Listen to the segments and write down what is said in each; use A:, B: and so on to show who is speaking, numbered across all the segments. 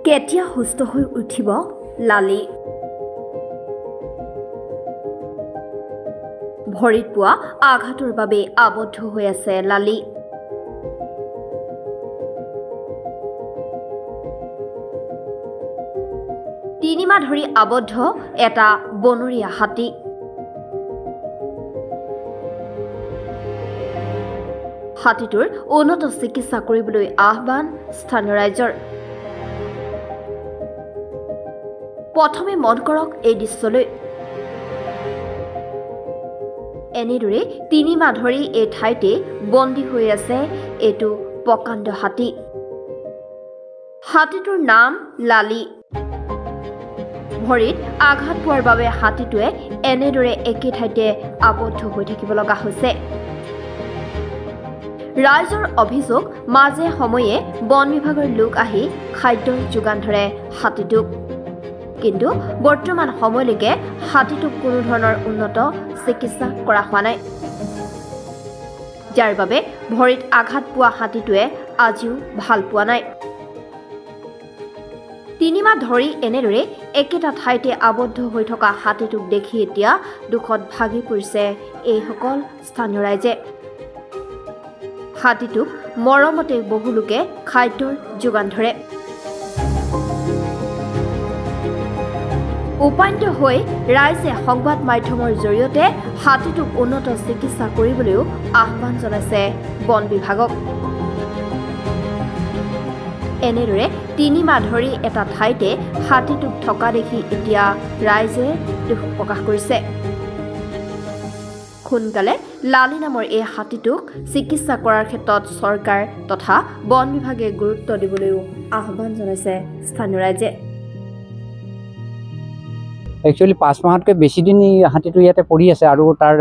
A: কেতিয়া সুস্থ হৈ উঠিব লালি? ভৰিত পোৱা আঘাতৰ বাবে আবদ্ধ হৈ আছে লালি। তিনিমাহ ধৰি আবদ্ধ এটা বনৰীয়া হাতী। হাতীটোৰ উন্নত চিকিৎসা কৰিবলৈ আহ্বান স্থানীয় ৰাইজৰ। প্ৰথমে মন কৰক এই দৃশ্যলৈ। এনেদৰে তিনিমাহ ধৰি এই ঠাইতে বন্দী হৈ আছে এইটো প্ৰকাণ্ড হাতী। হাতীটোৰ নাম লালি। ভৰিত আঘাত পোৱাৰ বাবে হাতীটোৱে এনেদৰে একে ঠাইতে আবদ্ধ হৈ থাকিব লগা হৈছে। ৰাইজৰ অভিযোগ, মাজে সময়ে বন বিভাগৰ লোক আহি খাদ্যৰ যোগান ধৰে হাতীটোক, কিন্তু বৰ্তমান সময়লৈকে হাতীটোক কোনো ধৰণৰ উন্নত চিকিৎসা কৰা হোৱা নাই, যাৰ বাবে ভৰিত আঘাত পোৱা হাতীটোৱে আজিও ভাল পোৱা নাই। তিনিমাহ ধৰি এনেদৰে একেটা ঠাইতে আবদ্ধ হৈ থকা হাতীটোক দেখি এতিয়া দুখত ভাগি পৰিছে এইসকল স্থানীয় ৰাইজে। হাতীটোক মৰমতে বহুলোকে খাদ্যৰ যোগান ধৰে। উপান্ত হৈ ৰাইজে সংবাদ মাধ্যমৰ জৰিয়তে হাতীটোক উন্নত চিকিৎসা কৰিবলৈও আহ্বান জনাইছে বন বিভাগক। এনেদৰে তিনিমাহ ধৰি এটা ঠাইতে হাতীটোক থকা দেখি এতিয়া ৰাইজে দুখ প্ৰকাশ কৰিছে। সোনকালে লালি নামৰ এই হাতীটোক চিকিৎসা কৰাৰ ক্ষেত্ৰত চৰকাৰ তথা বন বিভাগে গুৰুত্ব দিবলৈও আহ্বান জনাইছে স্থানীয় ৰাইজে।
B: একচুৱেলি 5 মাহতকৈ বেছি দিন হাতীটো ইয়াতে পৰি আছে আৰু তাৰ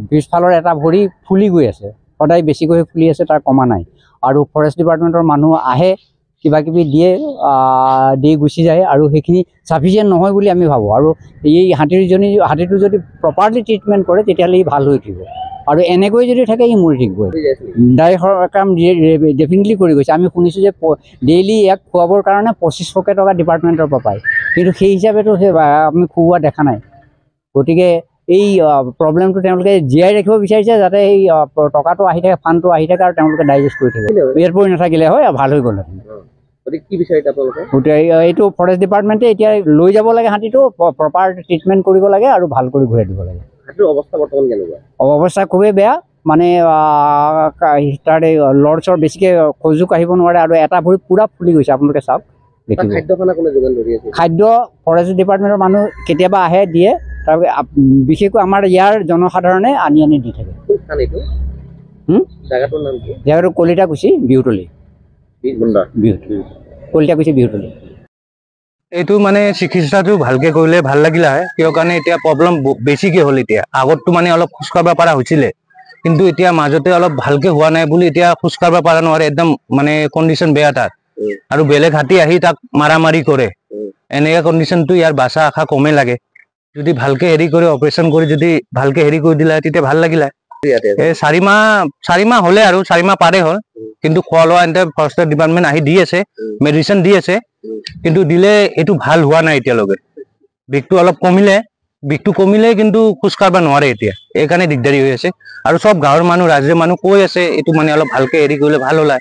B: পিছফালৰ এটা ভৰি ফুলি গৈ আছে, সদায় বেছিকৈ ফুলি আছে, তাৰ কমা নাই। আৰু ফৰেষ্ট ডিপাৰ্টমেণ্টৰ মানুহ আহে, কিবা কিবি দিয়ে, দি গুচি যায়, আৰু সেইখিনি চাফিচিয়েণ্ট নহয় বুলি আমি ভাবোঁ। আৰু এই হাতীটো যদি প্ৰপাৰলি ট্ৰিটমেণ্ট কৰে তেতিয়াহ'লে ই ভাল হৈ উঠিব, আৰু এনেকৈ যদি থাকে ই মৰি থাকিব। ডাইৰেক্ট কাম ডেফিনেটলি কৰি গৈছে। আমি শুনিছোঁ যে ডেইলি ইয়াক খুৱাবৰ কাৰণে 2500 টকা ডিপাৰ্টমেণ্টৰ পৰা পায়, কিন্তু সেই হিচাপেতো আমি খুওৱা দেখা নাই। গতিকে এই প্ৰব্লেমটো তেওঁলোকে জীয়াই ৰাখিব বিচাৰিছে, যাতে এই টকাটো আহি থাকে, ফাণ্ডটো আহি থাকে, আৰু তেওঁলোকে ডাইজেষ্ট কৰি থাকে। ইয়াত পৰি নাথাকিলে হয়, ভাল হৈ গ'ল। এইটো ফৰেষ্ট ডিপাৰ্টমেণ্টে এতিয়া লৈ যাব লাগে, হাতীটো প্ৰপাৰ ট্ৰিটমেণ্ট কৰিব লাগে আৰু ভাল কৰি ঘূৰাই দিব লাগে।
C: অৱস্থা বৰ্তমান কেনেকুৱা?
B: অৱস্থা খুবেই বেয়া, মানে তাৰ লৰচৰ বেছিকৈ খোজো কাঢ়িব নোৱাৰে, আৰু এটা ভৰি পূৰা ফুলি গৈছে। আপোনালোকে চাওক, খাদ্য ফৰেষ্ট ডিপাৰ্টমেণ্টৰ মানুহ কেতিয়াবা আহে, দিয়ে, তাৰ বিশেষকৈ আমাৰ ইয়াৰ জনসাধাৰণে আনি দি থাকে। জেগাটো কলিতাকুছি বিহুতলী, কলিতাকুছি বিহুতলী।
D: এইটো মানে চিকিৎসাটো ভালকে কৰিলে ভাল লাগিলে হয়, কিয় কাৰণে এতিয়া প্ৰব্লেম বেছিকে হ'ল। এতিয়া আগতটো মানে অলপ খোজ কাঢ়িব পৰা হৈছিলে, কিন্তু এতিয়া মাজতে অলপ ভালকে হোৱা নাই বুলি এতিয়া খোজ কাঢ়িব পৰা নোৱাৰে, একদম মানে কণ্ডিশ্যন বেয়া তাত। আৰু বেলেগ হাতী আহি তাক মাৰামাৰি কৰে, এনেকুৱা কণ্ডিশ্যনটো ইয়াৰ বাচা আশা কমে লাগে। যদি ভালকে হেৰি কৰি অপাৰেশ্যন কৰি যদি ভালকে হেৰি কৰি দিলে তেতিয়া ভাল লাগিলে। এই 4 মাহ হ'লে, আৰু 4 মাহ পাৰে হ'ল, কিন্তু খোৱা লোৱা এনে ফৰেষ্ট ডিপাৰ্টমেণ্ট আহি দি আছে, মেডিচিন দি আছে, কিন্তু দিলে এইটো ভাল হোৱা নাই এতিয়ালৈকে। বিষটো অলপ কমিলে, কিন্তু খোজ কাঢ়িব নোৱাৰে এতিয়া, এইকাৰণে দিগদাৰী হৈ আছে। আৰু চব গাঁৱৰ মানুহ, ৰাজ্যৰ মানুহ কৈ আছে এইটো মানে অলপ ভালকে হেৰি কৰিলে ভাল হ'লে,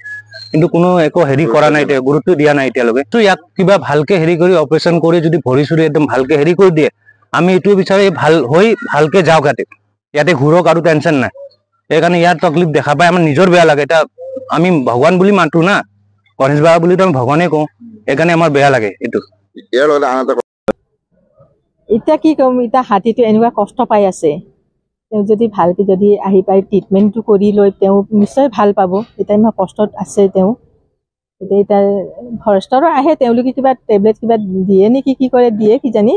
D: কিন্তু কোনো একো হেৰি কৰা নাই, এতিয়া গুৰুত্ব দিয়া নাই এতিয়ালৈকে। তো ইয়াক কিবা ভালকে হেৰি কৰি অপাৰেশ্যন কৰি যদি ভৰি চৰি একদম ভালকে হেৰি কৰি দিয়ে, আমি এইটোৱে বিচাৰো ভাল হৈ ভালকে যাওক, ইয়াতে ঘূৰক আৰু টেনশ্যন নাই। সেইকাৰণে ইয়াৰ তকলিফ দেখা পাই আমাৰ নিজৰ বেয়া লাগে। এতিয়া আমি ভগৱান বুলি মাতো না, গণেশ বাবা বুলিতো আমি ভগৱানে কওঁ, সেইকাৰণে আমাৰ বেয়া লাগে এইটো।
E: এতিয়া কি ক'ম, এতিয়া হাতীটো এনেকুৱা কষ্ট পাই আছে, তেওঁ যদি ভালকে যদি আহি পাই ট্ৰিটমেণ্টটো কৰি লৈ তেওঁ নিশ্চয় ভাল পাব। এতিয়া ইমান কষ্টত আছে তেওঁ। এতিয়া ফৰেষ্টৰো আহে, তেওঁলোকে কিবা টেবলেট কিবা দিয়ে নেকি, কি কৰে দিয়ে কিজানি,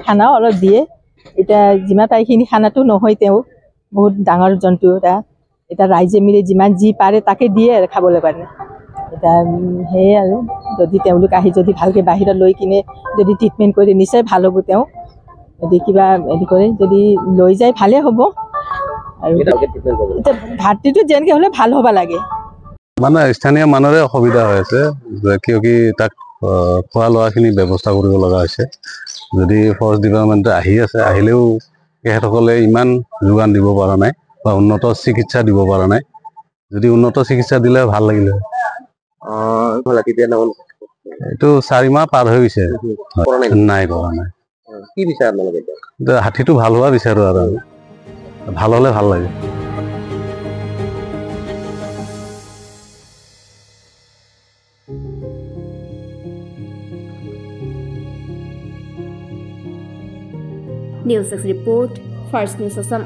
E: খানাও অলপ দিয়ে। এতিয়া যিমান এইখিনি খানাটো নহয়, তেওঁ বহুত ডাঙৰ জন্তু এটা। এতিয়া ৰাইজে মিলি যিমান যি পাৰে তাকে দিয়ে আৰু খাবলৈ পাৰে। এতিয়া সেয়ে আৰু যদি তেওঁলোক আহি যদি ভালকৈ বাহিৰত লৈ কিনে যদি ট্ৰিটমেণ্ট কৰি নিশ্চয় ভাল হ'ব। তেওঁ যদি কিবা হেৰি কৰে, যদি লৈ যায় ভালেই হ'ব। আৰু এতিয়া ভাতটো যেনেকৈ হ'লে ভাল হ'ব লাগে।
F: মানে স্থানীয় মানুহৰে অসুবিধা হৈ আছে, কিয় কি তাক
C: খোৱা লোৱাখিনি ব্যৱস্থা কৰিব লগা হৈছে যদি ফৰেষ্ট ডিপাৰ্টমেণ্টে আহি আছে আহিলেও তেখেতসকলে ইমান যোগান দিব পৰা নাই বা উন্নত চিকিৎসা দিব পৰা নাই যদি উন্নত চিকিৎসা দিলে ভাল লাগিলে এইটো 4 মাহ পাৰ হৈ গৈছে নাই কৰা নাই
F: কি বিচাৰে আপোনালোকে এতিয়া
C: হাতীটো ভাল হোৱা বিচাৰো আৰু ভাল হ'লে ভাল লাগে
A: news 6 report first news Assam